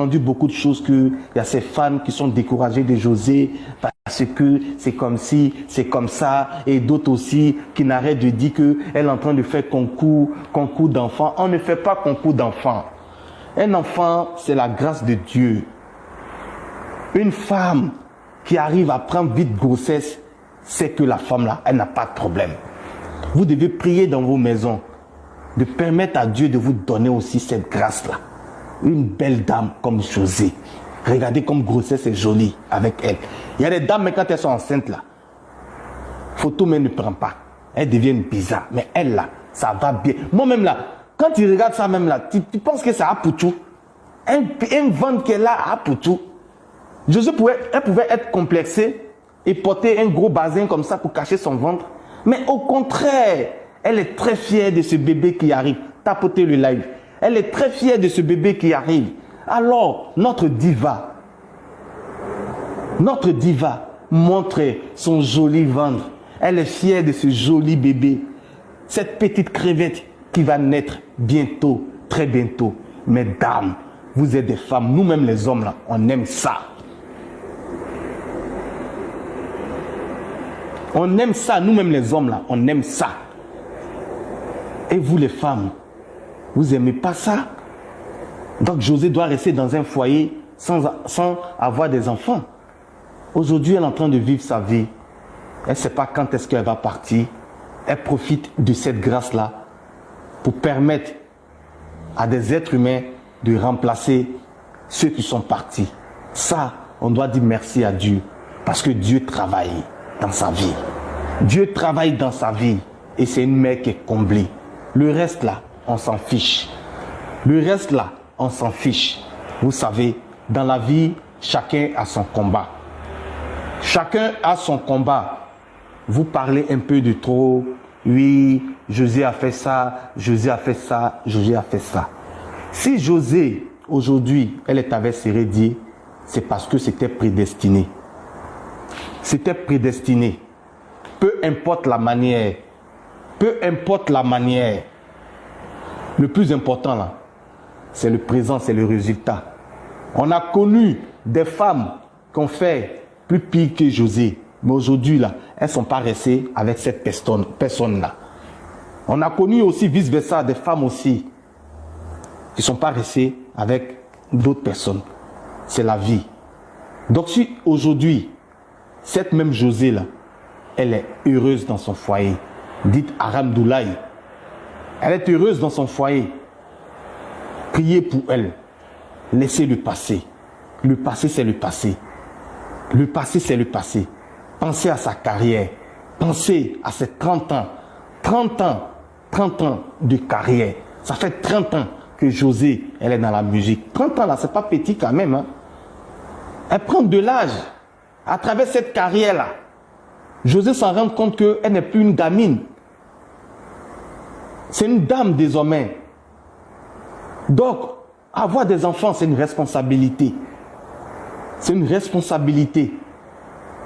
entendu beaucoup de choses qu'il y a ces fans qui sont découragés de José parce que c'est comme ci, c'est comme ça, et d'autres aussi qui n'arrêtent de dire qu'elle est en train de faire concours d'enfants. On ne fait pas concours d'enfants. Un enfant, c'est la grâce de Dieu. Une femme qui arrive à prendre vite grossesse, c'est que la femme là, elle n'a pas de problème. Vous devez prier dans vos maisons, de permettre à Dieu de vous donner aussi cette grâce-là. Une belle dame comme José. Regardez comme grossesse est jolie avec elle. Il y a des dames, mais quand elles sont enceintes là, photo mais ne prend pas. Elles deviennent bizarres. Mais elle là, ça va bien. Moi-même là, quand tu regardes ça même là, tu penses que ça a pour tout. Un ventre qu'elle a pour tout. José elle pouvait être complexée et porter un gros bazin comme ça pour cacher son ventre. Mais au contraire, elle est très fière de ce bébé qui arrive. Tapotez le live. Elle est très fière de ce bébé qui arrive. Alors, notre diva montre son joli ventre. Elle est fière de ce joli bébé. Cette petite crevette qui va naître bientôt, très bientôt. Mesdames, vous êtes des femmes. Nous-mêmes les hommes, là, on aime ça. On aime ça. Nous-mêmes les hommes, là, on aime ça. Et vous les femmes, vous n'aimez pas ça? Donc José doit rester dans un foyer sans avoir des enfants. Aujourd'hui, elle est en train de vivre sa vie. Elle ne sait pas quand est-ce qu'elle va partir. Elle profite de cette grâce-là pour permettre à des êtres humains de remplacer ceux qui sont partis. Ça, on doit dire merci à Dieu. Parce que Dieu travaille dans sa vie. Dieu travaille dans sa vie. Et c'est une mère qui est comblée. Le reste là, on s'en fiche. Le reste là, on s'en fiche. Vous savez, dans la vie, chacun a son combat. Chacun a son combat. Vous parlez un peu de trop. Oui, José a fait ça, José a fait ça, José a fait ça. Si José, aujourd'hui, elle est avec Sérédier, c'est parce que c'était prédestiné. C'était prédestiné. Peu importe la manière. Peu importe la manière, le plus important là, c'est le présent, c'est le résultat. On a connu des femmes qui ont fait plus pire que José, mais aujourd'hui là, elles ne sont pas restées avec cette personne là. On a connu aussi vice versa des femmes aussi qui ne sont pas restées avec d'autres personnes. C'est la vie. Donc si aujourd'hui, cette même José là, elle est heureuse dans son foyer. Dites Aramdoulaye. Elle est heureuse dans son foyer. Priez pour elle. Laissez le passé. Le passé, c'est le passé. Le passé, c'est le passé. Pensez à sa carrière. Pensez à ses 30 ans. 30 ans de carrière. Ça fait 30 ans que José, elle est dans la musique. 30 ans là, c'est pas petit quand même. Hein? Elle prend de l'âge à travers cette carrière-là. José s'en rend compte qu'elle n'est plus une gamine. C'est une dame désormais. Donc, avoir des enfants, c'est une responsabilité. C'est une responsabilité.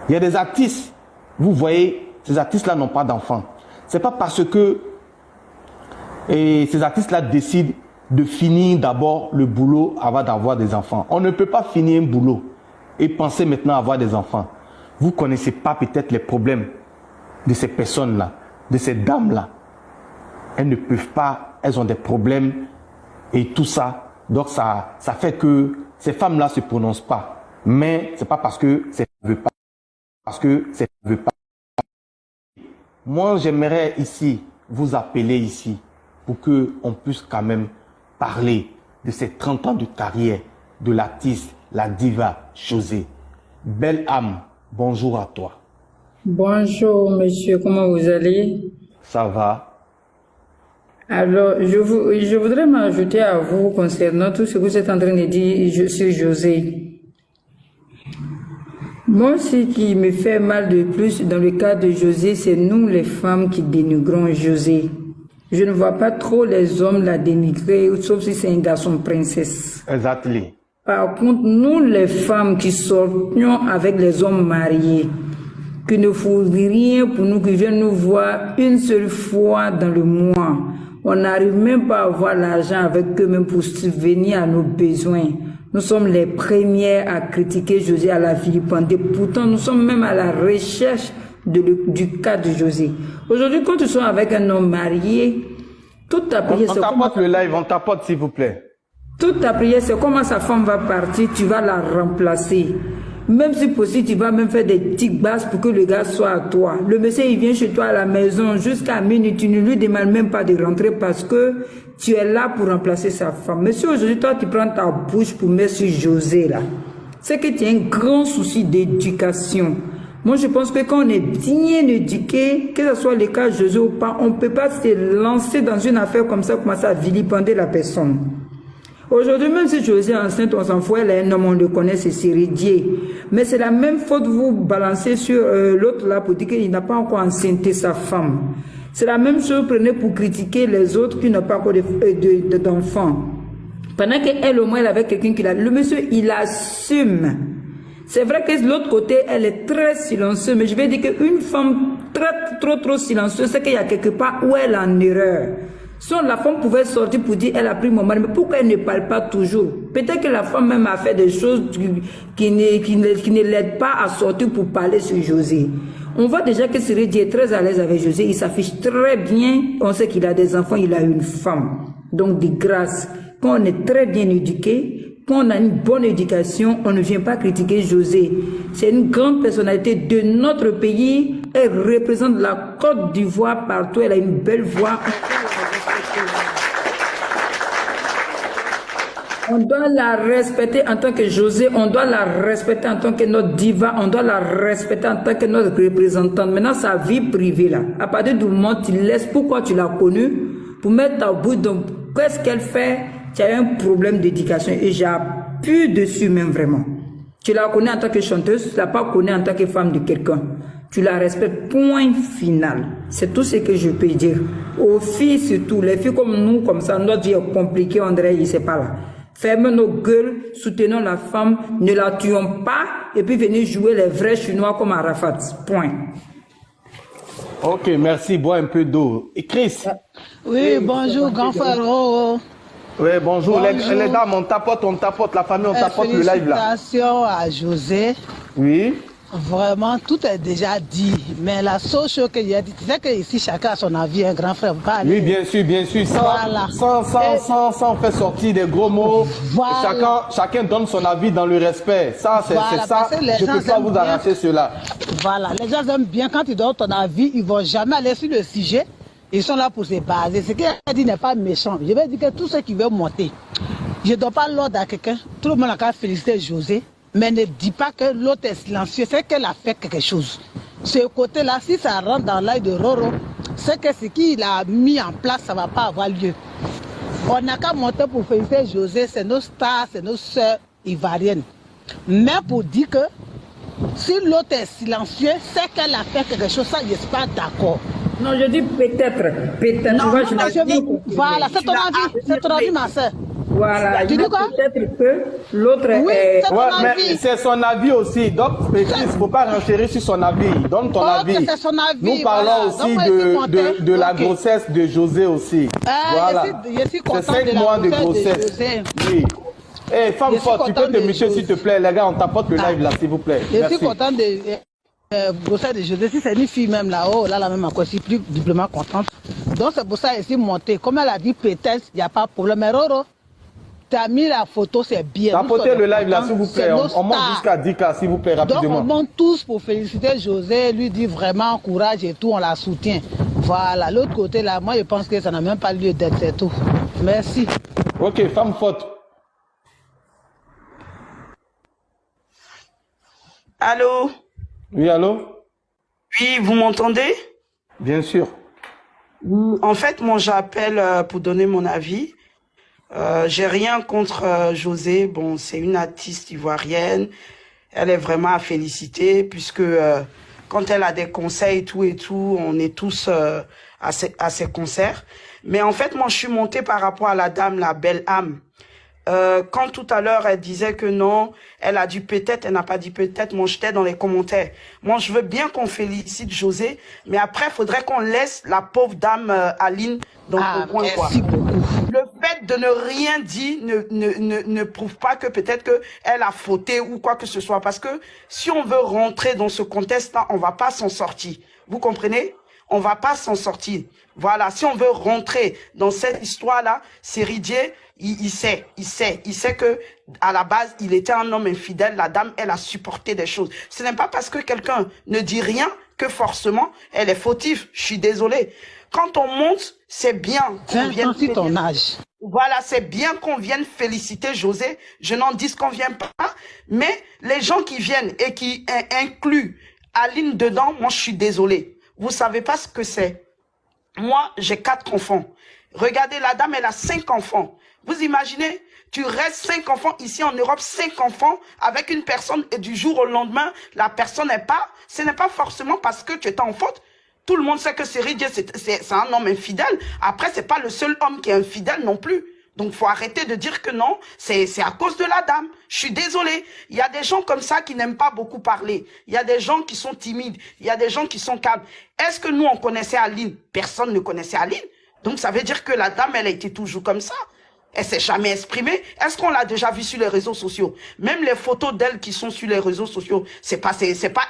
Il y a des artistes, vous voyez, ces artistes-là n'ont pas d'enfants. Ce n'est pas parce que ces artistes-là décident de finir d'abord le boulot avant d'avoir des enfants. On ne peut pas finir un boulot et penser maintenant à avoir des enfants. Vous ne connaissez pas peut-être les problèmes de ces personnes-là, de ces dames-là. Elles ne peuvent pas, elles ont des problèmes et tout ça. Donc ça fait que ces femmes-là ne se prononcent pas. Mais ce n'est pas parce que ça ne veut pas. Parce que ça ne veut pas. Moi, j'aimerais ici, vous appeler ici, pour qu'on puisse quand même parler de ces 30 ans de carrière de l'artiste, la diva José. Belle âme. Bonjour à toi. Bonjour monsieur, comment vous allez? Ça va. Alors, je voudrais m'ajouter à vous concernant tout ce que vous êtes en train de dire sur José. Moi, ce qui me fait mal de plus dans le cas de José, c'est nous les femmes qui dénigrons José. Je ne vois pas trop les hommes la dénigrer, sauf si c'est un garçon princesse. Exactement. Par contre, nous les femmes qui sortions avec les hommes mariés, qui ne font rien pour nous, qui viennent nous voir une seule fois dans le mois, on n'arrive même pas à avoir l'argent avec eux, même pour subvenir à nos besoins. Nous sommes les premières à critiquer José, à la vilipender. Pourtant, nous sommes même à la recherche du cas de José. Aujourd'hui, quand tu sois avec un homme marié, toute ta prière, on tapote le live, on tapote s'il vous plaît. Toute ta prière, c'est comment sa femme va partir, tu vas la remplacer. Même si possible, tu vas même faire des petites basses pour que le gars soit à toi. Le monsieur, il vient chez toi à la maison jusqu'à minuit, tu ne lui demandes même pas de rentrer parce que tu es là pour remplacer sa femme. Monsieur, aujourd'hui, toi, tu prends ta bouche pour mettre sur José, là. C'est que tu as un grand souci d'éducation. Moi, je pense que quand on est bien éduqué, que ce soit le cas de José ou pas, on ne peut pas se lancer dans une affaire comme ça, commencer à vilipender la personne. Aujourd'hui, même si José est enceinte, on s'en fout, elle est un homme, on le connaît, c'est Céridier. Mais c'est la même faute, vous balancez sur l'autre là pour dire qu'il n'a pas encore enceinté sa femme. C'est la même chose, prenez pour critiquer les autres qui n'ont pas encore d'enfants. Pendant qu'elle, au moins, elle avait quelqu'un qui l'a... Le monsieur, il assume. C'est vrai que de l'autre côté, elle est très silencieuse, mais je vais dire qu'une femme trop silencieuse, c'est qu'il y a quelque part où elle est en erreur. Si la femme pouvait sortir pour dire elle a pris mon mari, mais pourquoi elle ne parle pas toujours? Peut-être que la femme même a fait des choses qui ne l'aident pas à sortir pour parler sur José. On voit déjà que Cyril est très à l'aise avec José, il s'affiche très bien, on sait qu'il a des enfants, il a une femme. Donc de grâce, quand on est très bien éduqué, quand on a une bonne éducation, on ne vient pas critiquer José. C'est une grande personnalité de notre pays, elle représente la Côte d'Ivoire partout, elle a une belle voix. On doit la respecter en tant que José, on doit la respecter en tant que notre diva, on doit la respecter en tant que notre représentante. Maintenant, sa vie privée là, à partir du moment où tu laisses, pourquoi tu l'as connue, pour mettre ta bouche, donc qu'est-ce qu'elle fait? Tu as un problème d'éducation et j'appuie dessus même vraiment. Tu la connais en tant que chanteuse, tu ne l'as pas connue en tant que femme de quelqu'un. Tu la respectes, point final. C'est tout ce que je peux dire. Aux filles surtout, les filles comme nous, comme ça, notre vie est compliquée, André, il ne sait pas là. Fermons nos gueules, soutenons la femme, ne la tuons pas, et puis venez jouer les vrais Chinois comme Arafat. Point. Ok, merci. Bois un peu d'eau. Et Chris? Oui, bonjour, grand frère. Oui, bonjour. Les dames, on tapote, la famille, on tapote le live là. Félicitations à José. Oui. Vraiment, tout est déjà dit. Mais la seule chose que j'ai dit, c'est que ici, chacun a son avis, un grand frère. Oui, bien sûr, bien sûr. Voilà. Sans faire sortir des gros mots. Voilà. Chacun donne son avis dans le respect. Ça, c'est Voilà, ça. Je ne peux pas vous arracher cela. Voilà. Les gens aiment bien quand ils donnent ton avis, ils ne vont jamais aller sur le sujet. Ils sont là pour se baser. Ce qu'il a dit n'est pas méchant. Je vais dire que tous ceux qui veulent monter, je ne donne pas l'ordre à quelqu'un. Tout le monde a qu'à féliciter José. Mais ne dis pas que l'autre est silencieux, c'est qu'elle a fait quelque chose. Ce côté-là, si ça rentre dans l'œil de Roro, c'est que ce qu'il a mis en place, ça ne va pas avoir lieu. On n'a qu'à monter pour féliciter José, c'est nos stars, c'est nos sœurs ivoiriennes. Mais pour dire que si l'autre est silencieux, c'est qu'elle a fait quelque chose, ça, je ne suis pas d'accord. Non, je dis peut-être. Non, voilà, c'est ton avis, ma soeur. Voilà, tu dis quoi? Peut-être que l'autre est... mais c'est son avis aussi. Donc, il ne faut pas renchérir sur son avis. Donne ton avis. Son avis. Nous parlons aussi de la grossesse de José aussi. Voilà. Je suis content c'est 5 mois de grossesse. Oui. Hey, femme forte, tu peux te moucher s'il te plaît. Les gars, on tapote le live là, s'il vous plaît. Je suis content de grossesse de José. Si c'est une fille même là-haut, là, la même encore, je suis plus doublement contente. Donc, c'est pour ça ici monter. Comme elle a dit, peut-être, il n'y a pas de problème. Mais Roro, tu as mis la photo, c'est bien. Tapotez le live là, s'il vous plaît. On monte jusqu'à 10 cas, s'il vous plaît, rapidement. Donc, on monte tous pour féliciter José, lui dire vraiment courage et tout, on la soutient. Voilà, l'autre côté là, moi je pense que ça n'a même pas lieu d'être, c'est tout. Merci. Ok, femme forte. Allô? Oui, allô? Oui, vous m'entendez? Bien sûr. En fait, moi j'appelle pour donner mon avis. J'ai rien contre José. Bon, c'est une artiste ivoirienne. Elle est vraiment à féliciter puisque quand elle a des concerts et tout, on est tous à ses concerts. Mais en fait, moi, je suis montée par rapport à la dame, la belle âme. quand tout à l'heure, elle disait que non, elle a dit peut-être, elle n'a pas dit peut-être, moi j'étais dans les commentaires. Moi, je veux bien qu'on félicite José, mais après, il faudrait qu'on laisse la pauvre dame Aline dans le coin, quoi. Le fait de ne rien dire ne prouve pas que peut-être qu'elle a fauté ou quoi que ce soit. Parce que si on veut rentrer dans ce contexte-là, on va pas s'en sortir. Vous comprenez? On va pas s'en sortir. Voilà, si on veut rentrer dans cette histoire-là, Série Dié, il sait que à la base, il était un homme infidèle. La dame, elle a supporté des choses. Ce n'est pas parce que quelqu'un ne dit rien que forcément, elle est fautive. Je suis désolé. Quand on monte, c'est bien qu'on vienne ton âge. Voilà, c'est bien qu'on vienne féliciter José. Je n'en dis qu'on vient pas, mais les gens qui viennent et qui incluent Aline dedans, moi, je suis désolé. Vous savez pas ce que c'est. Moi, j'ai 4 enfants. Regardez, la dame, elle a 5 enfants. Vous imaginez, tu restes 5 enfants ici en Europe, 5 enfants avec une personne et du jour au lendemain, la personne n'est pas, ce n'est pas forcément parce que tu étais en faute. Tout le monde sait que Série Dié, c'est un homme infidèle. Après, c'est pas le seul homme qui est infidèle non plus. Donc, faut arrêter de dire que non, c'est à cause de la dame. Je suis désolé. Il y a des gens comme ça qui n'aiment pas beaucoup parler. Il y a des gens qui sont timides. Il y a des gens qui sont calmes. Est-ce que nous, on connaissait Aline? Personne ne connaissait Aline. Donc, ça veut dire que la dame, elle a été toujours comme ça. Elle s'est jamais exprimée. Est-ce qu'on l'a déjà vu sur les réseaux sociaux? Même les photos d'elle qui sont sur les réseaux sociaux, c'est pas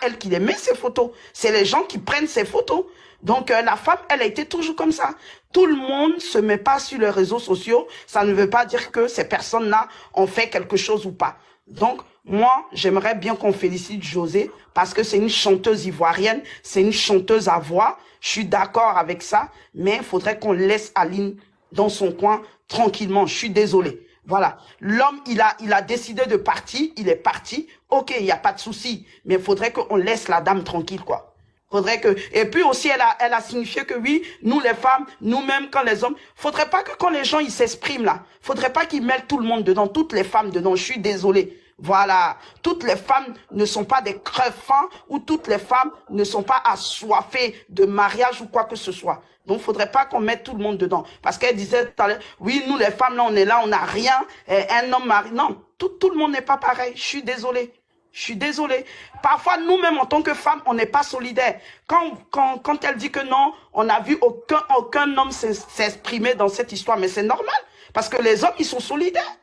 elle qui les met, ces photos. C'est les gens qui prennent ces photos. Donc, la femme, elle a été toujours comme ça. Tout le monde se met pas sur les réseaux sociaux. Ça ne veut pas dire que ces personnes-là ont fait quelque chose ou pas. Donc, moi, j'aimerais bien qu'on félicite José parce que c'est une chanteuse ivoirienne, c'est une chanteuse à voix. Je suis d'accord avec ça, mais il faudrait qu'on laisse Aline dans son coin tranquillement. Je suis désolé. Voilà. L'homme, il a décidé de partir. Il est parti. Ok, il n'y a pas de souci. Mais il faudrait qu'on laisse la dame tranquille, quoi. Faudrait que, et puis aussi, elle a signifié que oui, nous les femmes, nous-mêmes, quand les hommes, faudrait pas que quand les gens, ils s'expriment là, faudrait pas qu'ils mêlent tout le monde dedans, toutes les femmes dedans. Je suis désolé. Voilà. Toutes les femmes ne sont pas des crevants ou toutes les femmes ne sont pas assoiffées de mariage ou quoi que ce soit. Donc, faudrait pas qu'on mette tout le monde dedans. Parce qu'elle disait tout à l'heure, oui, nous les femmes, là, on est là, on n'a rien. Un homme marié. Non, tout le monde n'est pas pareil. Je suis désolé. Je suis désolé. Parfois, nous-mêmes, en tant que femmes, on n'est pas solidaires. Quand elle dit que non, on n'a vu aucun homme s'exprimer dans cette histoire. Mais c'est normal. Parce que les hommes, ils sont solidaires.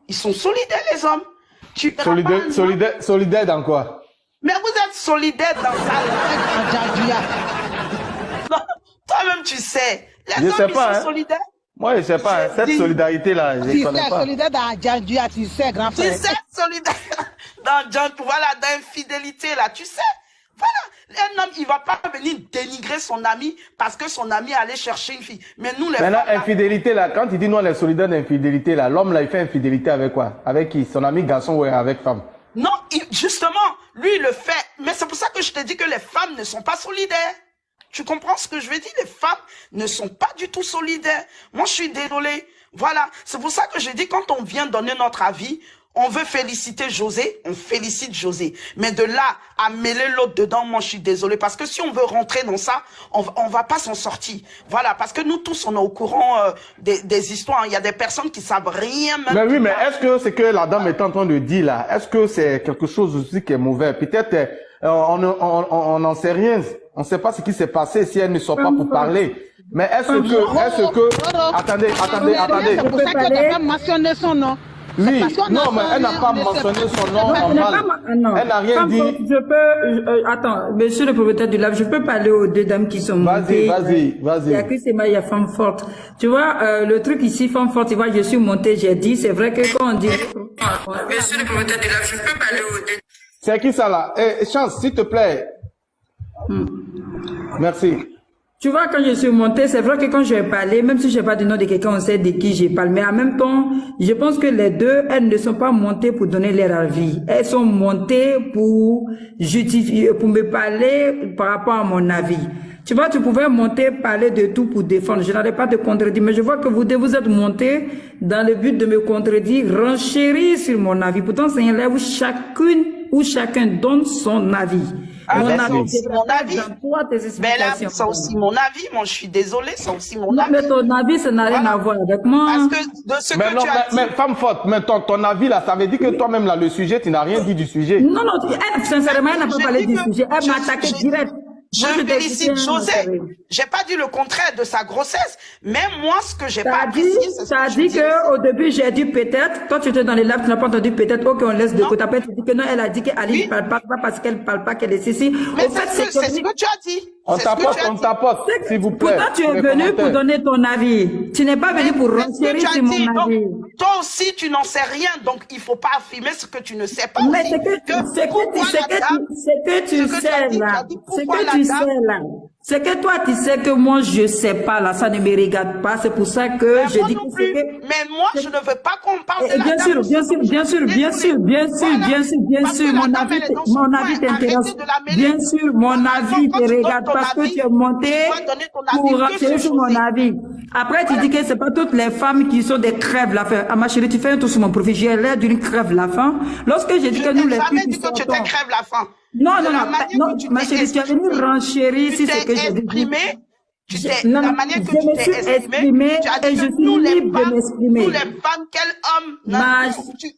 Ils sont solidaires, les hommes. Solidaire dans quoi? Mais vous êtes solidaires dans ça. Toi-même, tu sais. Les hommes, ils sont solidaires. Moi, je sais pas. Cette solidarité-là, je ne connais pas. Solidaire dans Djandjouya, tu sais, grand frère. Tu sais, solidaire dans Djandjouya, voilà, d'infidélité, là, tu sais. Voilà. Un homme, il va pas venir dénigrer son ami parce que son ami allait chercher une fille. Mais nous, les femmes... Mais là, infidélité, là, quand il dit nous, on est solidaire d'infidélité, là, l'homme, là, il fait infidélité avec quoi? Avec qui? Son ami garçon ou avec femme? Non, justement, lui, il le fait. Mais c'est pour ça que je te dis que les femmes ne sont pas solidaires. Tu comprends ce que je veux dire? Les femmes ne sont pas du tout solidaires. Moi, je suis désolé. Voilà. C'est pour ça que je dis, quand on vient donner notre avis, on veut féliciter José, on félicite José. Mais de là à mêler l'autre dedans, moi, je suis désolé. Parce que si on veut rentrer dans ça, on va pas s'en sortir. Voilà. Parce que nous tous, on est au courant des histoires. Il y a des personnes qui savent rien. Même mais oui, mais est-ce que c'est que la dame est en train de dire là? Est-ce que c'est quelque chose aussi qui est mauvais? Peut-être, on n'en sait rien. On ne sait pas ce qui s'est passé si elle ne sort pas pour parler. Mais est-ce que... Attendez. C'est pour ça que tu n'as pas mentionné son nom. Oui, non, mais elle n'a pas mentionné son nom en mal. Elle n'a rien dit. Je peux... attends, monsieur le propriétaire du live, je peux parler aux deux dames qui sont montées. Vas-y. Il y a Christema, il y a Femme Forte. Tu vois, le truc ici, Femme Forte, tu vois, je suis montée, j'ai dit, c'est vrai que quand on dit... Monsieur le propriétaire du live, je peux parler aux deux... C'est qui ça là? Chance, s'il te plaît. Merci. Tu vois, quand je suis montée, c'est vrai que quand j'ai parlé, même si je n'ai pas de nom de quelqu'un, on sait de qui j'ai parlé. Mais en même temps, je pense que les deux, elles ne sont pas montées pour donner leur avis. Elles sont montées pour justifier, pour me parler par rapport à mon avis. Tu vois, tu pouvais monter, parler de tout pour défendre. Je n'allais pas te contredire, mais je vois que vous deux, vous êtes montés dans le but de me contredire, renchérir sur mon avis. Pourtant, c'est un live où chacune ou chacun donne son avis. Ah, Mon ben, avis, c'est aussi mon avis. dans toi, tes Mais là, explications. c'est aussi mon avis. Moi, je suis désolée, c'est aussi mon Non, avis. mais ton avis, ça n'a rien Voilà. à voir avec moi. Parce que de ce Mais que non, tu as dit... mais femme forte, mais ton avis là, ça veut dire que toi-même là, le sujet, tu n'as rien dit du sujet. Non, non, elle, sincèrement, elle n'a pas J'ai parlé dit du que sujet. Elle m'a je- attaqué je- direct. Je Moi, t'ai félicite écouté, hein, José. chérie. J'ai pas dit le contraire de sa grossesse. Même moi, ce que j'ai pas T'as dit, apprécié, c'est ce t'as que je dit dis. qu'au début, j'ai dit peut-être. Toi, tu étais dans les labs, tu n'as pas entendu peut-être. Ok, on laisse de Non. côté. Après, tu dis que non, elle a dit qu'Aline Oui. ne parle pas parce qu'elle parle pas, qu'elle est ceci. Mais Au fait, c'est ce que tu as dit. On C'est ce que tu t'apporte, as on dit. t'apporte, s'il vous plaît. Pourtant, tu es les venu pour commentaires. donner ton avis. Tu n'es pas venu pour C'est ce que renchérir tu as sur dit. mon Donc, avis. toi aussi, tu n'en sais rien. Donc, il faut pas affirmer ce que tu ne sais pas Mais aussi. c'est que Pourquoi la dame- tu ce que tu as sais dit, tu là. as dit C'est pourquoi que la tu dame- sais là. C'est que toi, tu sais que moi, je sais pas là. Ça ne me regarde pas. C'est pour ça que Mais je moi dis non que plus. c'est que... Mais moi, je ne veux pas qu'on parle de la Bien dame. sûr, bien sûr, bien sûr, bien sûr, bien sûr, Voilà. bien sûr, bien Parce sûr, que la mon dame, avis, elle est dans son mon coin. avis t'intéresse. Arrêtez de la mêler. Bien sûr, mon Voilà. avis Quand te tu donnes regarde ton parce que avis, tu es monté tu dois donner ton avis pour que renseigner sur sur mon José. avis. Après, tu Voilà. dis que c'est pas toutes les femmes qui sont des crèves la faim. Ah, ma chérie, tu fais un tour sur mon profil, j'ai l'air d'une crève la faim. Lorsque j'ai dit Je que nous, t'ai les jamais filles dit qui que tu sortons... te crèves la faim. Non, De non, la non, manière non, que tu ma t'es chérie, tu es venue exprimé, renchérir tu si c'est t'es que j'ai dit. exprimé, Non, la non, manière que je tu me t'es suis exprimé, tu as et dit je que suis nous les libre de femmes, m'exprimer. nous les femmes, quel homme, non,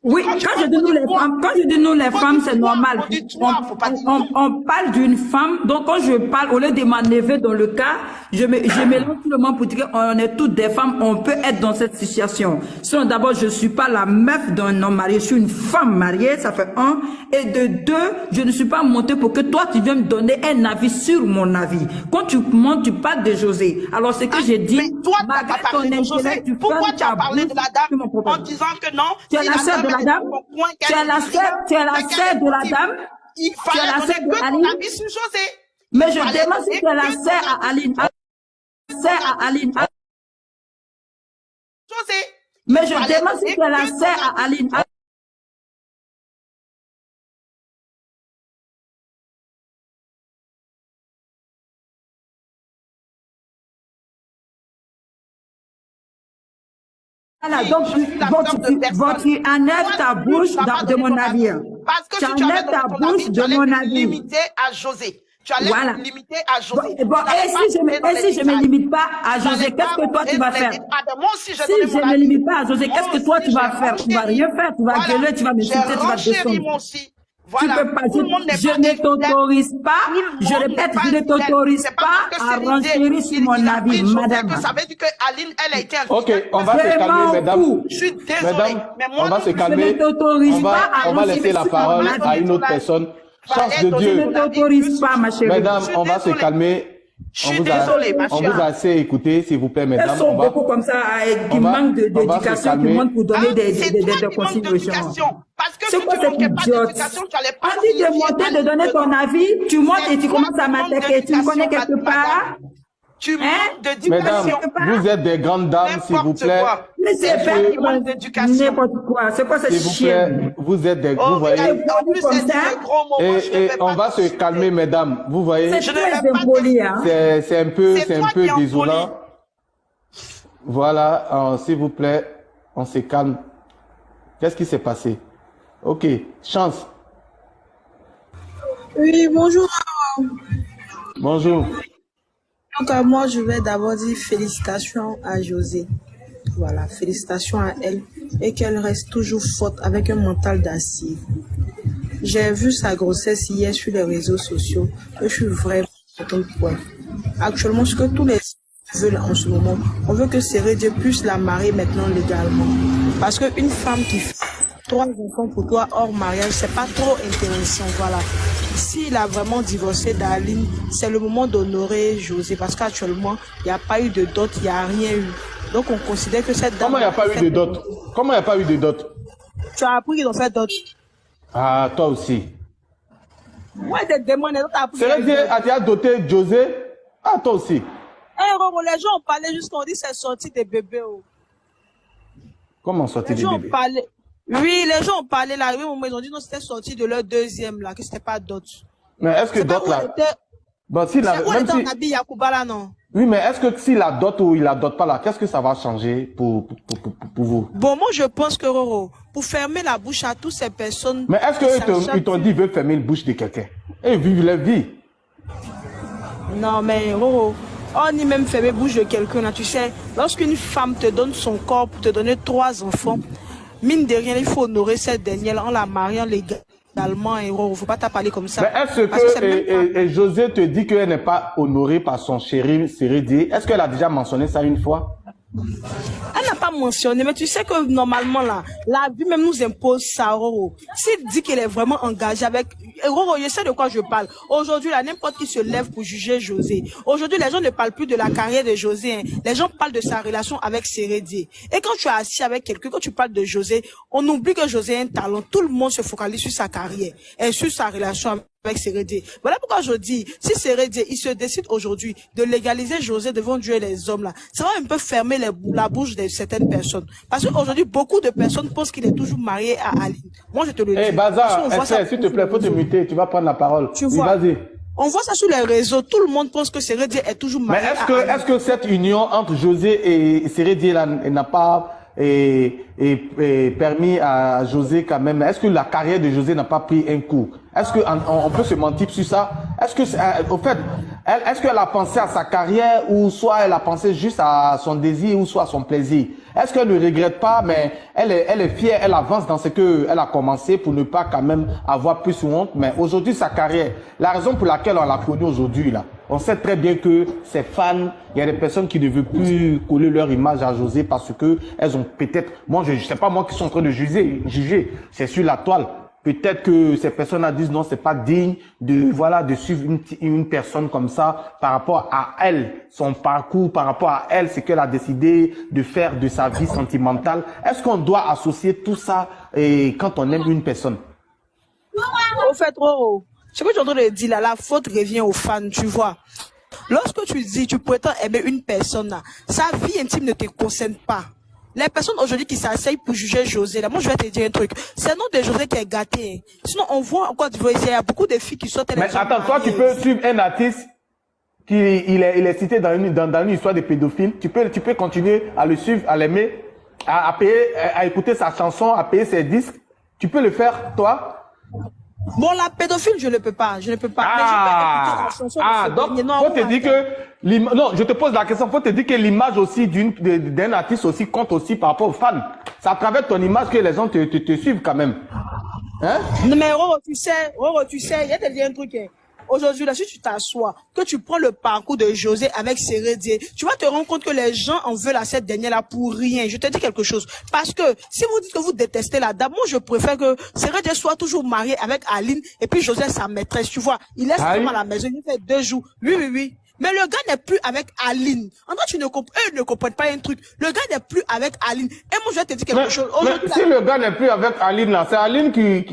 Oui, quand je dis nous les femmes, quand je dis nous les Faut femmes, dire c'est toi, normal. faut dire toi, faut pas dire nous. On parle d'une femme, donc quand je parle, au lieu de m'enlever dans le cas, je mélange tout le monde pour dire qu'on est toutes des femmes, on peut être dans cette situation. Sinon, d'abord, je suis pas la meuf d'un homme marié, je suis une femme mariée, ça fait un. Et de deux, je ne suis pas montée pour que toi, tu viennes me donner un avis sur mon avis. Quand tu montes, tu parles de José. Alors, c'est que j'ai dit, Mais toi, tu n'as malgré pas parlé ton de José. intellect, tu Pourquoi fermes tu as ta parlé bouche de la sur mon dame problème. en disant que non, Tu es si la sœur de la elle est dame? dans son coin, Tu qu'elle es la ne dit rien, tu es la c'est qu'elle sœur est de la possible. dame? Il Tu es fallait la donner sœur de que ton Aline? avis sur José. Mais Il je fallait demande si donner tu es la que sœur ton à avis Aline. Sœur à Aline. sur José. Mais Il je fallait demande si donner tu es la que ton sœur à avis. Aline. Voilà, donc Je suis la sœur de personne. tu enlèves ta Toi, bouche tu vas pas de donner mon ton avis. Parce que Tu si tu avais enlèves donné ta ton bouche avis, tu de allais mon te avis. limiter à José. Tu allais Voilà. te limiter à José. Bon, et si je me limite pas à José, qu'est-ce que toi tu vas faire? Moi aussi, j'ai Si donné je mon me avis. limite pas à José, Moi qu'est-ce que toi aussi, tu vas j'ai faire? Tu vas renchéri. rien faire, tu vas Voilà. gueuler, tu vas m'insulter, tu J'ai vas renchéri descendre. moi aussi. Tu Voilà. peux pas, Tout le monde n'est je pas ne des t'autorise pas, Tout le je monde répète, n'est je ne fidèle. t'autorise C'est pas parce que à c'est l'idée. renchérir sur mon Il a avis, pris José madame. que ça veut dire que Aline, elle a été Ok, infidèle. on va se Je calmer, m'en mesdames. fous. Je suis désolée. Mesdames, Mais moi, on va se non plus, Je calmer. ne t'autorise pas à On va laisser renchérir la sur parole mon à avis. une autre personne. Chance Fallait de donner Je Dieu. ne t'autorise pas, ma chérie. Mesdames, Je suis on va se désolée. calmer. Je suis désolée, ma On vous a chérie. assez écouté, s'il vous plaît, Elles mesdames. sont On va, beaucoup comme ça, qui on va- manquent on va se d'éducation, qui calmer. manquent pour donner des C'est toi qui manques consignations. d'éducation. Parce que C'est si quoi tu cette manquais pas idiote? d'éducation, tu n'allais pas On dit de signifier monter, de Aline donner ton dedans. avis, tu montes C'est et tu toi commences à qui manques m'attaquer, tu me connais d'éducation, quelque part? madame. Tu Hein? manques d'éducation. Mesdames, vous êtes des grandes dames, s'il vous N'importe plaît. quoi. Mais c'est C'est pas toi qui manques d'éducation. n'importe quoi. C'est quoi cette S'il vous chienne? plaît, vous êtes des, Oh, vous voyez. en plus, comme elle dit ça. des gros mots. Moi, je ne Et vais on pas va te se citer. calmer, mesdames. Vous voyez. C'est Je ne très vais pas impoli, hein. C'est un peu, C'est c'est un toi peu qui es impoli. désolant. Voilà, s'il vous plaît, on se calme. Qu'est-ce qui s'est passé? Ok, Chance. Oui, bonjour. Bonjour. Donc, moi, je vais d'abord dire félicitations à José. Voilà, félicitations à elle et qu'elle reste toujours forte avec un mental d'acier. J'ai vu sa grossesse hier sur les réseaux sociaux et je suis vraiment contente pour elle. Actuellement, ce que tous les veulent en ce moment, on veut que Dieu puisse la marier maintenant légalement. Parce qu'une femme qui fait 3 enfants pour toi hors mariage, c'est pas trop intéressant, voilà. S'il a vraiment divorcé d'Aline, c'est le moment d'honorer José parce qu'actuellement, il n'y a pas eu de dot, il n'y a rien eu. Donc on considère que cette dame... Comment il n'y a pas eu de dot? Comment il n'y a pas eu de dot? Tu as appris qu'ils ont fait dot. Ah, toi aussi. Moi, je te demande, tu as appris. C'est vrai que tu as doté José? Ah, toi aussi. Les gens ont parlé jusqu'on dit que c'est sorti des bébés. Oh. Comment sortir Les des gens ont bébés? parlé. Oui, les gens ont parlé là. Oui, ils ont dit non, c'était sorti de leur deuxième là, que c'était pas dot. Mais est-ce que C'est pas dot où là, elle était. Bon, si C'est où même est si... ton habit Yacouba là, non? Oui, mais est-ce que s'il adopte ou il adopte pas là, qu'est-ce que ça va changer pour vous? Bon, moi, je pense que, Roro, pour fermer la bouche à toutes ces personnes... Mais est-ce qu'ils t'ont dit veut fermer la bouche de quelqu'un? Et vivre leur vie. Non, mais Roro, on y même fermer la bouche de quelqu'un, là, tu sais. Lorsqu'une femme te donne son corps pour te donner 3 enfants, mine de rien, il faut honorer cette dernière en la mariant légalement. Et Roro, faut pas t'appeler comme ça. Mais est-ce que José te dit qu'elle n'est pas honorée par son chéri Sérédié? Est-ce qu'elle a déjà mentionné ça une fois? Elle n'a pas mentionné, mais tu sais que normalement, là, la vie même nous impose ça, Roro. S'il dit qu'elle est vraiment engagée avec... Roro, je sais de quoi je parle. Aujourd'hui, là, n'importe qui se lève pour juger José. Aujourd'hui, les gens ne parlent plus de la carrière de José. Hein. Les gens parlent de sa relation avec Sérédié. Et quand tu es assis avec quelqu'un, quand tu parles de José, on oublie que José a un talent. Tout le monde se focalise sur sa carrière et sur sa relation avec Sérédié. Voilà pourquoi je dis, si Sérédié, il se décide aujourd'hui de légaliser José devant Dieu et les hommes là, ça va un peu fermer la bouche de certaines personnes. Parce qu'aujourd'hui, beaucoup de personnes pensent qu'il est toujours marié à Aline. Moi, je te le dis. Eh, Bazar, s'il te plaît, faut te muter, tu vas prendre la parole. Tu vois, vas-y. on voit ça sur les réseaux, tout le monde pense que Sérédié est toujours marié à Aline. Mais est-ce que cette union entre José et Sérédié là n'a pas permis à José quand même, est-ce que la carrière de José n'a pas pris un coup? Est-ce qu'on peut se mentir sur ça? Est-ce que, au fait, est-ce qu'elle a pensé à sa carrière ou soit elle a pensé juste à son désir ou soit à son plaisir? Est-ce qu'elle ne regrette pas, mais elle est fière, elle avance dans ce qu'elle a commencé pour ne pas quand même avoir plus honte, mais aujourd'hui sa carrière, la raison pour laquelle on l'a connue aujourd'hui là, on sait très bien que ses fans, il y a des personnes qui ne veulent plus coller leur image à José parce que elles ont peut-être, moi je sais pas moi qui suis en train de juger, c'est sur la toile. Peut-être que ces personnes disent non, c'est pas digne de suivre une personne comme ça par rapport à elle, son parcours, par rapport à elle, ce qu'elle a décidé de faire de sa vie sentimentale. Est-ce qu'on doit associer tout ça quand on aime une personne? Au fait, Roro, ce que tu es en train de dire là, la faute revient aux fans, tu vois. Lorsque tu dis, tu prétends aimer une personne là, sa vie intime ne te concerne pas. Les personnes aujourd'hui qui s'asseyent pour juger José, là, moi je vais te dire un truc. C'est le nom de José qui est gâté. Sinon, on voit encore du il y a beaucoup de filles qui sortent. Mais attends, toi, tu peux suivre un artiste qui il est cité dans une histoire de pédophile. Tu peux continuer à le suivre, à l'aimer, à payer, à écouter sa chanson, à payer ses disques. Tu peux le faire, toi? Bon, la pédophile, je ne peux pas. Je ne peux pas. Mais je peux écouter la chanson. Donc, faut te dire que, non, je te pose la question, faut te dire que l'image aussi d'un artiste aussi compte aussi par rapport aux fans. C'est à travers ton image que les gens te suivent quand même. Hein? Non, mais Roro, tu sais, il y a te dire un truc, hein. Aujourd'hui, là, si tu t'assois, que tu prends le parcours de José avec Sérédié, tu vas te rendre compte que les gens en veulent à cette dernière-là pour rien. Je te dis quelque chose. Parce que, si vous dites que vous détestez la dame, moi, je préfère que Sérédié soit toujours marié avec Aline, et puis José, sa maîtresse, tu vois. Il laisse vraiment à la maison, il fait 2 jours. Oui. Mais le gars n'est plus avec Aline. En fait, eux ne comprennent pas un truc. Le gars n'est plus avec Aline. Et moi, je vais te dire quelque chose. Mais si le gars n'est plus avec Aline, là, c'est Aline qui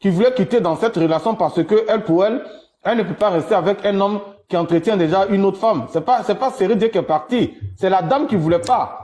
voulait quitter dans cette relation parce que elle ne peut pas rester avec un homme qui entretient déjà une autre femme. C'est pas Sérédié qui est parti. C'est la dame qui voulait pas.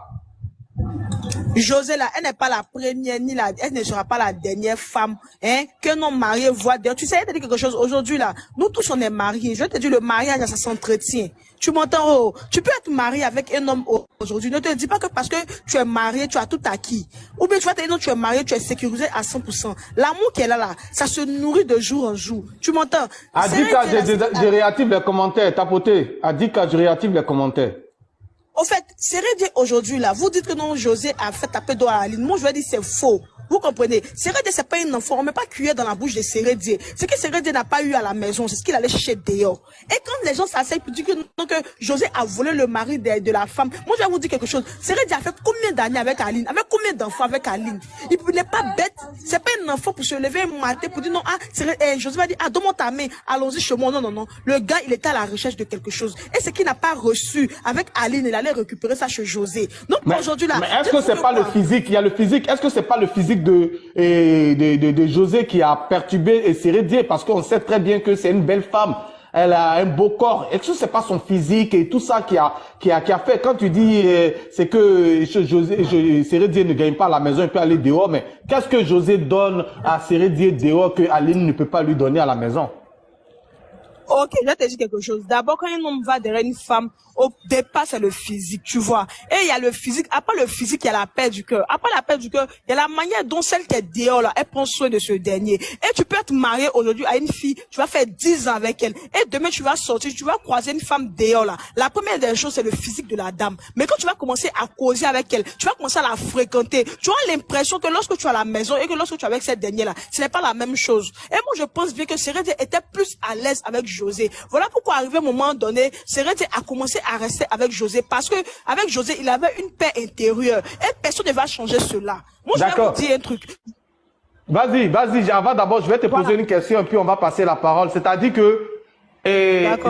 José, là, elle n'est pas la première, elle ne sera pas la dernière femme, hein, qu'un homme marié voit d'ailleurs. Tu sais, je vais te dire quelque chose. Aujourd'hui, là, nous tous, on est mariés. Je vais te dire, le mariage, ça s'entretient. Tu m'entends, oh? Tu peux être marié avec un homme aujourd'hui. Ne te dis pas que parce que tu es marié, tu as tout acquis. Ou bien tu vas te dire, non, tu es marié, tu es sécurisé à 100%. L'amour qui est là, ça se nourrit de jour en jour. Tu m'entends? Adika, je réactive les commentaires. Tapoté. Adika, je réactive les commentaires. Au fait, Sérédié aujourd'hui, là, vous dites que non, José a fait taper doigt à Aline. Moi, je vais dire c'est faux. Vous comprenez? Sérédié, c'est pas un enfant. On met pas cuillère dans la bouche de Sérédié. Ce que Sérédié n'a pas eu à la maison, c'est ce qu'il allait chercher dehors. Et quand les gens s'asseyent pour dire que, non, que José a volé le mari de la femme, moi, je vais vous dire quelque chose. Sérédié a fait combien d'années avec Aline? Avec combien d'enfants avec Aline? Il n'est pas bête. C'est pas un enfant pour se lever un matin pour dire non, José va dire, donne-moi ta main, allons-y chez moi. Non. Le gars, il était à la recherche de quelque chose. Et ce qu'il n'a pas reçu avec Aline, il allait récupérer ça chez José. Donc, aujourd'hui, là. Mais est-ce que c'est pas le physique? Il y a le physique. Est-ce que c'est pas le physique de José qui a perturbé Sérédié? Parce qu'on sait très bien que c'est une belle femme. Elle a un beau corps. Est-ce que c'est pas son physique et tout ça qui a fait? Quand tu dis c'est que Sérédié ne gagne pas à la maison, il peut aller dehors, mais qu'est-ce que José donne à Sérédié dehors que Aline ne peut pas lui donner à la maison? Ok, je vais te dire quelque chose. D'abord, quand un homme va derrière une femme, au départ, c'est le physique, tu vois. Et il y a le physique. Après le physique, il y a la paix du cœur. Après la paix du cœur, il y a la manière dont celle qui est dehors, là, elle prend soin de ce dernier. Et tu peux être marié aujourd'hui à une fille, tu vas faire 10 ans avec elle. Et demain, tu vas sortir, tu vas croiser une femme dehors, là. La première des choses, c'est le physique de la dame. Mais quand tu vas commencer à causer avec elle, tu vas commencer à la fréquenter. Tu auras l'impression que lorsque tu es à la maison et que lorsque tu es avec cette dernière-là, ce n'est pas la même chose. Et moi, je pense bien que Seredie était plus à l'aise avec José. Voilà pourquoi, arrivé à un moment donné, Seredie a commencé à rester avec José. Parce que, avec José, il avait une paix intérieure. Et personne ne va changer cela. Moi, je vais vous dire un truc. Vas-y, avant d'abord, je vais te poser une question et puis on va passer la parole. C'est-à-dire que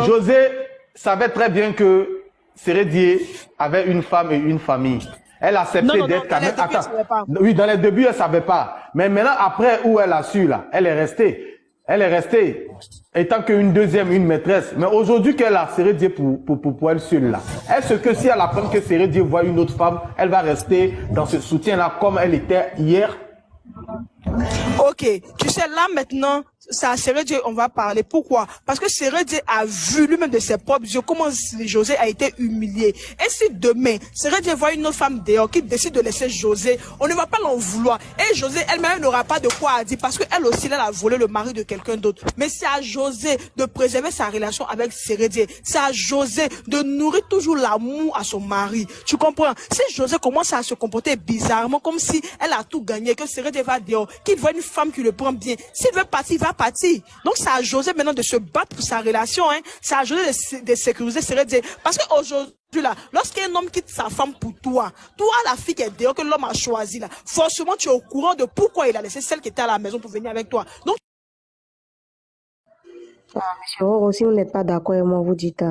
José savait très bien que Seredie avait une femme et une famille. Elle acceptait d'être quand même. Attends. Oui, dans les débuts, elle savait pas. Mais maintenant, après où elle a su, là, elle est restée. Elle est restée étant qu'une deuxième, une maîtresse. Mais aujourd'hui qu'elle a Seredie pour elle seule, là. Est-ce que si elle apprend que Seredie voit une autre femme, elle va rester dans ce soutien-là comme elle était hier? Ok, tu sais, là maintenant, ça, Seredie, on va parler. Pourquoi? Parce que Seredie a vu lui-même de ses propres yeux comment José a été humilié. Et si demain, Seredie voit une autre femme dehors qui décide de laisser José, on ne va pas l'en vouloir. Et José elle-même n'aura pas de quoi à dire parce qu'elle aussi, elle a volé le mari de quelqu'un d'autre. Mais c'est à José de préserver sa relation avec Seredie. C'est à José de nourrir toujours l'amour à son mari. Tu comprends? Si José commence à se comporter bizarrement, comme si elle a tout gagné, que Seredie va dehors, qu'il voit une femme qui le prend bien, s'il veut partir, il va partir. Donc c'est à José maintenant de se battre pour sa relation, hein. C'est à José de sécuriser Seredie. Parce qu'aujourd'hui, là, lorsqu'un homme quitte sa femme pour toi, la fille qui est dehors, que l'homme a choisi là, forcément tu es au courant de pourquoi il a laissé celle qui était à la maison pour venir avec toi. Donc, monsieur aussi, vous n'êtes pas d'accord avec moi, vous dites.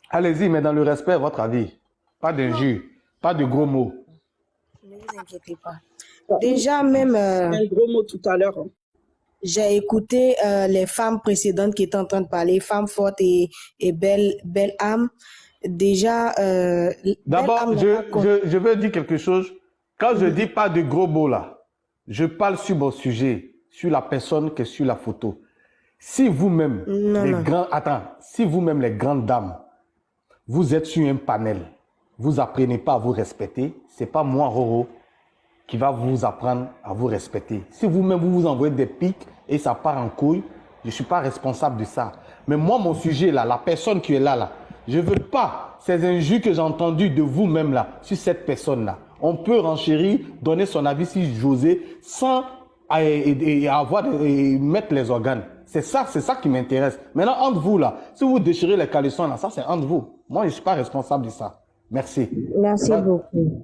Allez-y, mais dans le respect, votre avis. Pas d'injures, pas de gros mots. Ne vous inquiétez pas. Déjà, même. Un gros mot tout à l'heure. J'ai écouté les femmes précédentes qui étaient en train de parler, femmes fortes et belle âme. Déjà, d'abord, je veux dire quelque chose. Quand je dis pas de gros mots là, je parle sur mon sujet, sur la personne qui est sur la photo. Si vous-même, si vous-même les grandes dames, vous êtes sur un panel, vous apprenez pas à vous respecter, c'est pas moi, Roro, qui va vous apprendre à vous respecter. Si vous-même, vous envoyez des pics et ça part en couille, je ne suis pas responsable de ça. Mais moi, mon sujet là, la personne qui est là, je ne veux pas ces injures que j'ai entendues de vous-même là, sur cette personne-là. On peut renchérir, donner son avis sur José sans mettre les organes. C'est ça qui m'intéresse. Maintenant, entre vous là, si vous déchirez les caleçons là, ça c'est entre vous. Moi, je ne suis pas responsable de ça. Merci. Merci beaucoup.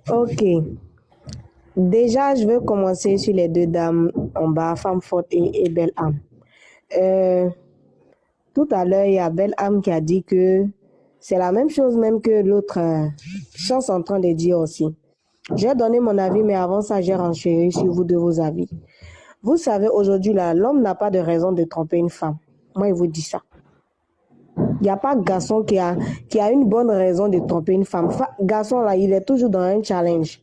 Ok. Déjà, je veux commencer sur les deux dames en bas, femme forte et belle âme. Tout à l'heure, il y a belle âme qui a dit que c'est la même chose même que l'autre chance en train de dire aussi. J'ai donné mon avis, mais avant ça, j'ai renchéri sur vous de vos avis. Vous savez, aujourd'hui, là, l'homme n'a pas de raison de tromper une femme. Moi, il vous dit ça. Il n'y a pas de garçon qui a une bonne raison de tromper une femme. Garçon, là, il est toujours dans un challenge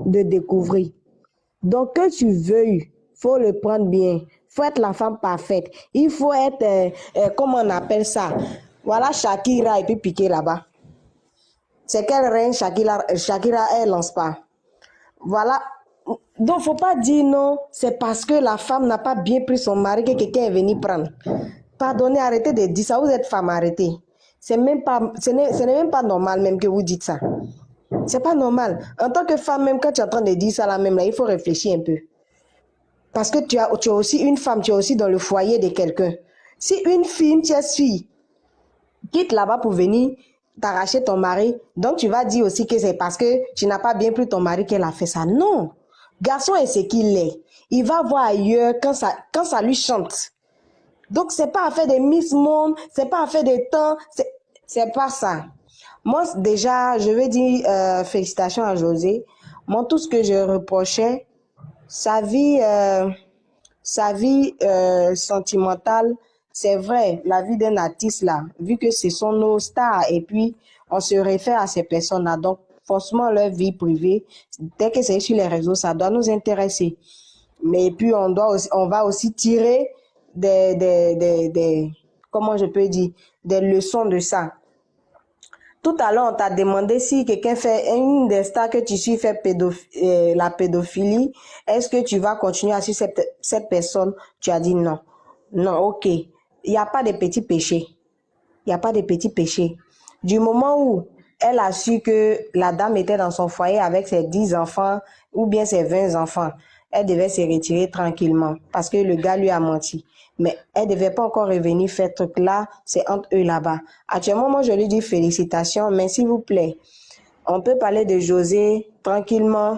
de découvrir. Donc, que tu veuilles, faut le prendre bien. Faut être la femme parfaite. Il faut être, comment on appelle ça? Voilà Shakira et puis Piqué là-bas. C'est quelle reine Shakira, elle lance pas. Voilà. Donc, faut pas dire non, c'est parce que la femme n'a pas bien pris son mari que quelqu'un est venu prendre. Pardonnez, arrêtez de dire ça. Vous êtes femme, arrêtez. Ce n'est même pas normal même que vous dites ça. C'est pas normal. En tant que femme, même quand tu es en train de dire ça là même là, il faut réfléchir un peu. Parce que tu es aussi une femme, tu es aussi dans le foyer de quelqu'un. Si une fille, une tierce fille, quitte là-bas pour venir t'arracher ton mari, donc tu vas dire aussi que c'est parce que tu n'as pas bien pris ton mari qu'elle a fait ça. Non. Garçon est ce qu'il est. Il va voir ailleurs quand ça lui chante. Donc c'est pas affaire de Miss Monde, c'est pas affaire de temps, c'est pas ça. Moi, déjà, je veux dire félicitations à José. Moi, tout ce que je reprochais, sa vie sentimentale, c'est vrai, la vie d'un artiste là, vu que ce sont nos stars et puis on se réfère à ces personnes-là. Donc, forcément, leur vie privée, dès que c'est sur les réseaux, ça doit nous intéresser. Mais puis, on va aussi tirer des comment je peux dire, des leçons de ça. Tout à l'heure, on t'a demandé si quelqu'un fait, une des stars que tu suis fait la pédophilie, est-ce que tu vas continuer à suivre cette personne? Tu as dit non. Non, ok. Il n'y a pas de petits péchés. Il n'y a pas de petits péchés. Du moment où elle a su que la dame était dans son foyer avec ses 10 enfants ou bien ses 20 enfants, elle devait se retirer tranquillement parce que le gars lui a menti. Mais elle ne devait pas encore revenir faire ce truc-là, c'est entre eux là-bas. Actuellement, moi, je lui dis félicitations, mais s'il vous plaît, on peut parler de José tranquillement,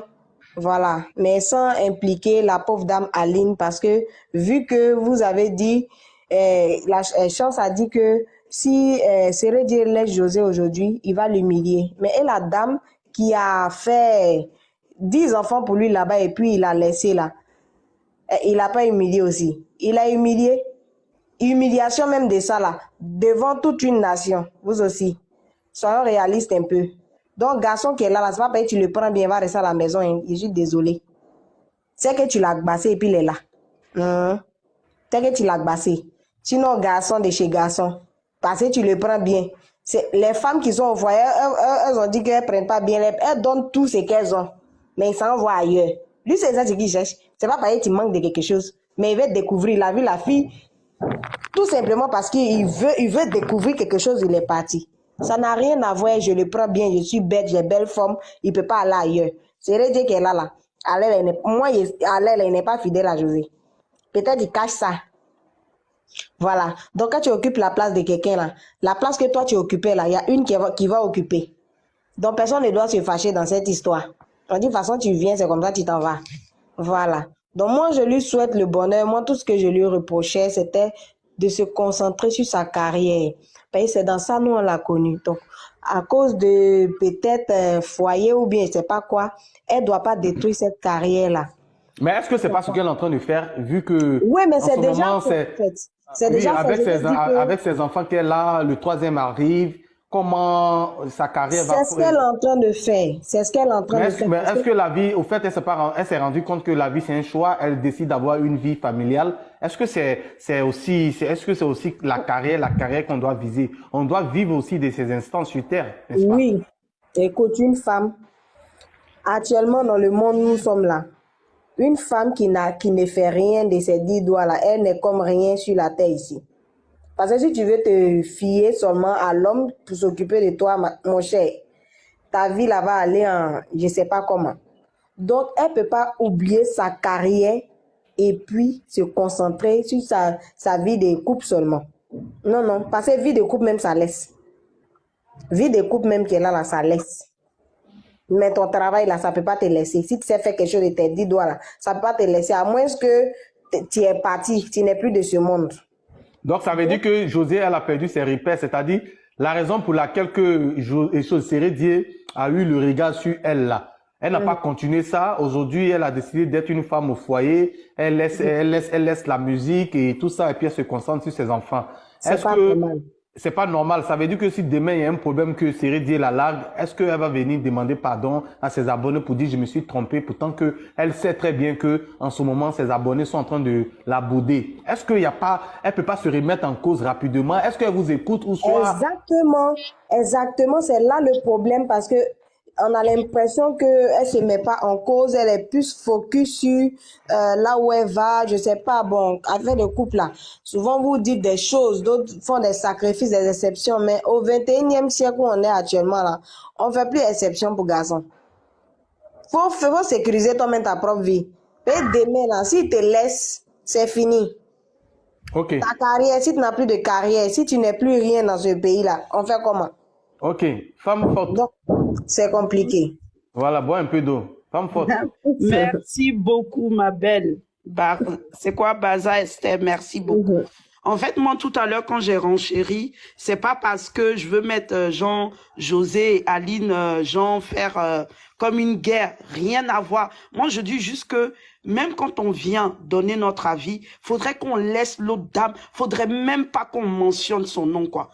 voilà, mais sans impliquer la pauvre dame Aline parce que vu que vous avez dit, la chance a dit que si Sérédié laisse José aujourd'hui, il va l'humilier. Mais et la dame qui a fait 10 enfants pour lui là-bas et puis il a laissé là, il n'a pas humilié aussi. Il a humilié. Humiliation même de ça là, devant toute une nation, vous aussi. Soyons réalistes un peu. Donc, garçon qui est là, c'est pas parce que tu le prends bien, il va rester à la maison, hein. Je suis désolé. C'est que tu l'as bassé et puis il est là. C'est que tu l'as bassé. Sinon, garçon de chez garçon, parce que tu le prends bien. Les femmes qui sont au foyer, elles ont dit qu'elles ne prennent pas bien, elles donnent tout ce qu'elles ont, mais ils s'envoient ailleurs. Lui, c'est ça ce qu'il cherche. C'est pas parce que tu manques de quelque chose, mais il veut découvrir. Il a vu la fille, tout simplement parce qu'il veut découvrir quelque chose, il est parti. Ça n'a rien à voir, je le prends bien, je suis bête, j'ai belle forme, il ne peut pas aller ailleurs. C'est vrai qu'elle est là. Moi, elle n'est pas fidèle à José. Peut-être qu'il cache ça. Voilà. Donc, quand tu occupes la place de quelqu'un là, la place que toi tu occupais là, il y a une qui va occuper. Donc, personne ne doit se fâcher dans cette histoire. On dit, de toute façon, tu viens, c'est comme ça, tu t'en vas. Voilà. Donc, moi, je lui souhaite le bonheur. Moi, tout ce que je lui reprochais, c'était de se concentrer sur sa carrière. Parce que c'est dans ça, nous, on l'a connu. Donc, à cause de peut-être foyer ou bien je ne sais pas quoi, elle ne doit pas détruire cette carrière-là. Mais est-ce que c'est pas ce qu'elle est en train de faire, vu que oui, mais c'est déjà fait. C'est oui, déjà avec ses enfants qu'elle a, le troisième arrive, comment sa carrière va... C'est ce qu'elle est en train de faire. C'est ce qu'elle est en train de faire. Mais est-ce que la vie, au fait, elle s'est rendue compte que la vie c'est un choix, elle décide d'avoir une vie familiale. Est-ce que c'est aussi la carrière qu'on doit viser? On doit vivre aussi de ces instants sur terre, n'est-ce pas? Oui. Écoute, une femme, actuellement dans le monde, nous sommes là. Une femme qui ne fait rien de ses 10 doigts là, elle n'est comme rien sur la terre ici. Parce que si tu veux te fier seulement à l'homme pour s'occuper de toi, mon cher, ta vie là va aller en je ne sais pas comment. Donc, elle ne peut pas oublier sa carrière et puis se concentrer sur sa vie de couple seulement. Non, non, parce que vie de couple même, ça laisse. Vie de couple même qui est là, ça laisse. Mais ton travail là, ça ne peut pas te laisser. Si tu sais faire quelque chose de tes 10 doigts là, ça ne peut pas te laisser, à moins que tu es parti, tu n'es plus de ce monde. Donc, ça veut dire que José, elle a perdu ses repères, c'est-à-dire la raison pour laquelle Sérédié a eu le regard sur elle là. Elle n'a pas continué ça. Aujourd'hui, elle a décidé d'être une femme au foyer. Elle laisse la musique et tout ça, et puis elle se concentre sur ses enfants. C'est pas normal. C'est pas normal. Ça veut dire que si demain il y a un problème que Sérédié la largue, est-ce qu'elle va venir demander pardon à ses abonnés pour dire je me suis trompée, pourtant que elle sait très bien que en ce moment ses abonnés sont en train de la bouder. Est-ce qu'il y a pas, elle peut pas se remettre en cause rapidement? Est-ce qu'elle vous écoute ou soit... Exactement, c'est là le problème parce que on a l'impression qu'elle se met pas en cause, elle est plus focus sur là où elle va, je sais pas, bon, affaire de couple là. Souvent vous dites des choses, d'autres font des sacrifices, des exceptions, mais au 21e siècle où on est actuellement là, on fait plus exception pour garçons. Faut sécuriser toi-même ta propre vie. Et demain là, s'il te laisse, c'est fini. Ok. Ta carrière, si tu n'as plus de carrière, si tu n'es plus rien dans ce pays là, on fait comment? Ok, femme forte. Donc, c'est compliqué. Voilà, bois un peu d'eau. Femme forte. Merci beaucoup, ma belle. C'est quoi, Baza Esther? Merci beaucoup. En fait, moi, tout à l'heure, quand j'ai renchéri, c'est pas parce que je veux mettre Jean, José, Aline, Jean faire comme une guerre. Rien à voir. Moi, je dis juste que même quand on vient donner notre avis, faudrait qu'on laisse l'autre dame. Faudrait même pas qu'on mentionne son nom, quoi.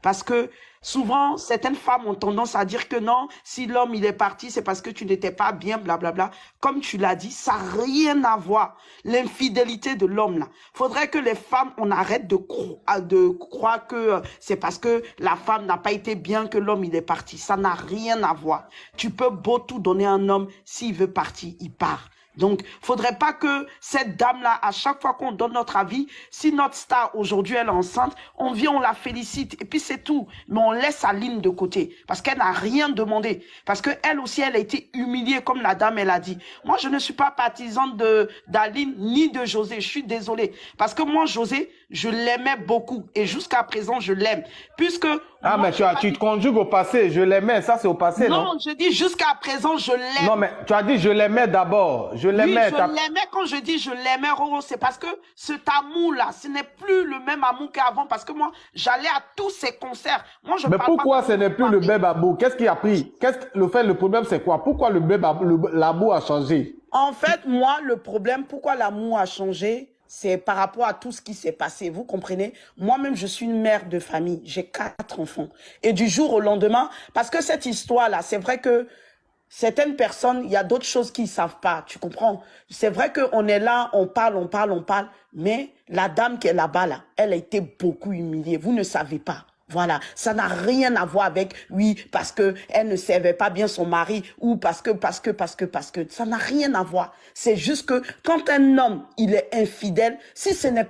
Parce que souvent, certaines femmes ont tendance à dire que non, si l'homme il est parti, c'est parce que tu n'étais pas bien, blablabla. Comme tu l'as dit, ça n'a rien à voir. L'infidélité de l'homme, là. Faudrait que les femmes, on arrête de croire que c'est parce que la femme n'a pas été bien que l'homme il est parti. Ça n'a rien à voir. Tu peux beau tout donner à un homme, s'il veut partir, il part. Donc, faudrait pas que cette dame-là, à chaque fois qu'on donne notre avis, si notre star aujourd'hui elle est enceinte, on vient, on la félicite et puis c'est tout. Mais on laisse Aline de côté parce qu'elle n'a rien demandé. Parce que elle aussi, elle a été humiliée comme la dame elle a dit. Moi, je ne suis pas partisane d'Aline ni de José. Je suis désolée parce que moi, José, je l'aimais beaucoup et jusqu'à présent, je l'aime. Puisque ah, mais tu te conjugues au passé. Je l'aimais, ça c'est au passé, non? Non, je dis jusqu'à présent, je l'aime. Non, mais tu as dit je l'aimais d'abord. Je l'aimais. Oui, je l'aimais. Quand je dis je l'aimais, Roro, c'est parce que cet amour-là, ce n'est plus le même amour qu'avant. Parce que moi, j'allais à tous ces concerts. Moi, je mais parle pourquoi pas ce n'est plus le même amour? Qu'est-ce qui a pris? Le problème, c'est quoi? Pourquoi l'amour a changé? En fait, moi, le problème, pourquoi l'amour a changé, c'est par rapport à tout ce qui s'est passé. Vous comprenez? Moi-même, je suis une mère de famille. J'ai 4 enfants. Et du jour au lendemain, parce que cette histoire-là, c'est vrai que certaines personnes, il y a d'autres choses qu'ils ne savent pas. Tu comprends? C'est vrai qu'on est là, on parle. Mais la dame qui est là-bas, là, elle a été beaucoup humiliée. Vous ne savez pas. Voilà, ça n'a rien à voir avec, oui, parce que elle ne servait pas bien son mari, ou parce que, ça n'a rien à voir. C'est juste que quand un homme, il est infidèle, si ce n'est